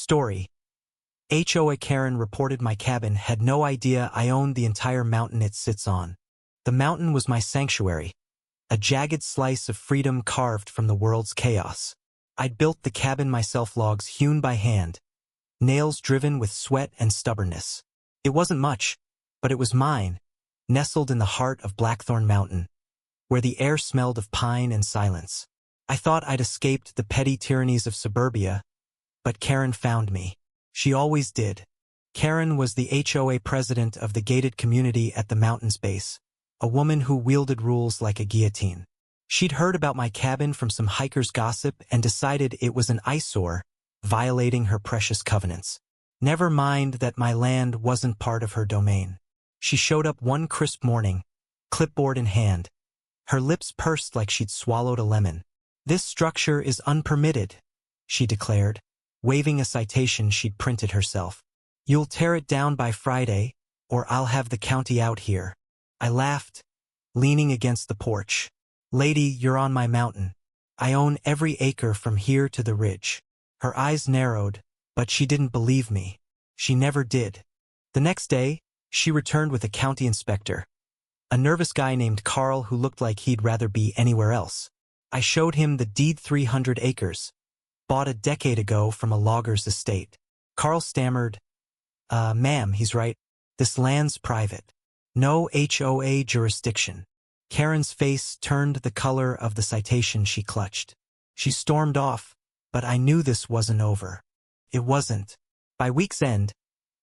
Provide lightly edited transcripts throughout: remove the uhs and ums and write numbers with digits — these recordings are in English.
Story. HOA Karen reported my cabin had no idea I owned the entire mountain it sits on. The mountain was my sanctuary, a jagged slice of freedom carved from the world's chaos. I'd built the cabin myself, logs hewn by hand, nails driven with sweat and stubbornness. It wasn't much, but it was mine, nestled in the heart of Blackthorn Mountain, where the air smelled of pine and silence. I thought I'd escaped the petty tyrannies of suburbia, but Karen found me. She always did. Karen was the HOA president of the gated community at the mountain's base, a woman who wielded rules like a guillotine. She'd heard about my cabin from some hiker's gossip and decided it was an eyesore, violating her precious covenants. Never mind that my land wasn't part of her domain. She showed up one crisp morning, clipboard in hand, her lips pursed like she'd swallowed a lemon. "This structure is unpermitted," she declared, waving a citation she'd printed herself. "You'll tear it down by Friday, or I'll have the county out here." I laughed, leaning against the porch. "Lady, you're on my mountain. I own every acre from here to the ridge." Her eyes narrowed, but she didn't believe me. She never did. The next day, she returned with a county inspector, a nervous guy named Carl who looked like he'd rather be anywhere else. I showed him the deed, 300 acres, bought a decade ago from a logger's estate. Carl stammered, "Ma'am," he's right, "this land's private. No HOA jurisdiction." Karen's face turned the color of the citation she clutched. She stormed off, but I knew this wasn't over. It wasn't. By week's end,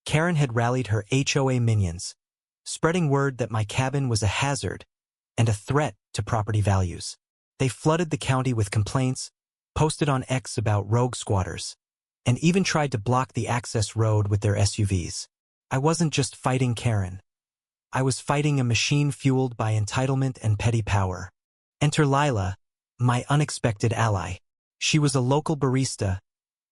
Karen had rallied her HOA minions, spreading word that my cabin was a hazard and a threat to property values. They flooded the county with complaints, posted on X about rogue squatters, and even tried to block the access road with their SUVs. I wasn't just fighting Karen. I was fighting a machine fueled by entitlement and petty power. Enter Lila, my unexpected ally. She was a local barista,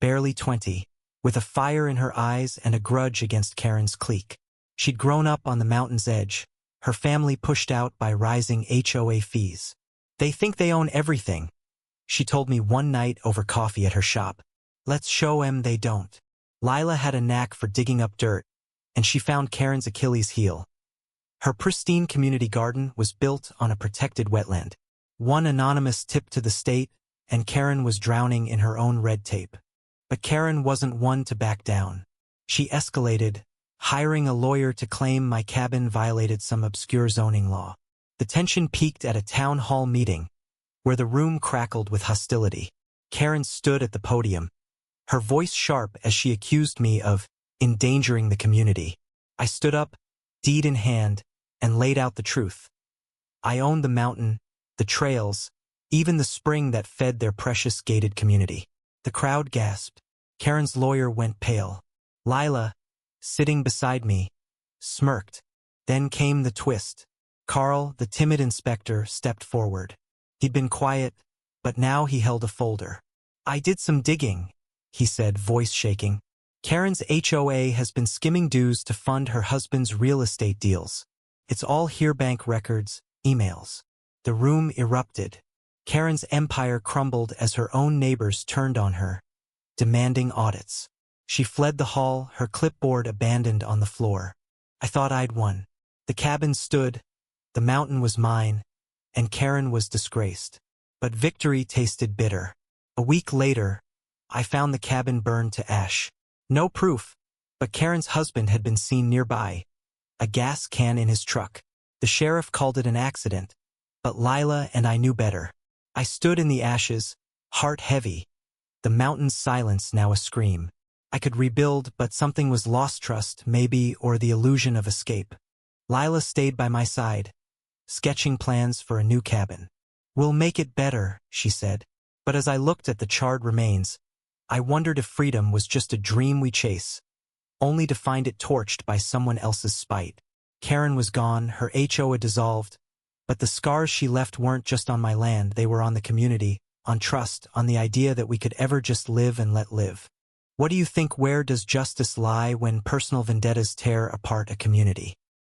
barely 20, with a fire in her eyes and a grudge against Karen's clique. She'd grown up on the mountain's edge, her family pushed out by rising HOA fees. "They think they own everything," she told me one night over coffee at her shop. "Let's show 'em they don't." Lila had a knack for digging up dirt, and she found Karen's Achilles heel. Her pristine community garden was built on a protected wetland. One anonymous tip to the state, and Karen was drowning in her own red tape. But Karen wasn't one to back down. She escalated, hiring a lawyer to claim my cabin violated some obscure zoning law. The tension peaked at a town hall meeting, where the room crackled with hostility. Karen stood at the podium, her voice sharp as she accused me of endangering the community. I stood up, deed in hand, and laid out the truth. I owned the mountain, the trails, even the spring that fed their precious gated community. The crowd gasped. Karen's lawyer went pale. Lila, sitting beside me, smirked. Then came the twist. Carl, the timid inspector, stepped forward. He'd been quiet, but now he held a folder. "I did some digging," he said, voice shaking. "Karen's HOA has been skimming dues to fund her husband's real estate deals. It's all here, bank records, emails." The room erupted. Karen's empire crumbled as her own neighbors turned on her, demanding audits. She fled the hall, her clipboard abandoned on the floor. I thought I'd won. The cabin stood, the mountain was mine, and Karen was disgraced. But victory tasted bitter. A week later, I found the cabin burned to ash. No proof, but Karen's husband had been seen nearby, a gas can in his truck. The sheriff called it an accident, but Lila and I knew better. I stood in the ashes, heart heavy, the mountain's silence now a scream. I could rebuild, but something was lost, trust, maybe, or the illusion of escape. Lila stayed by my side, sketching plans for a new cabin. "We'll make it better," she said. But as I looked at the charred remains, I wondered if freedom was just a dream we chase, only to find it torched by someone else's spite. Karen was gone, her HOA dissolved, but the scars she left weren't just on my land, they were on the community, on trust, on the idea that we could ever just live and let live. What do you think? Where does justice lie when personal vendettas tear apart a community?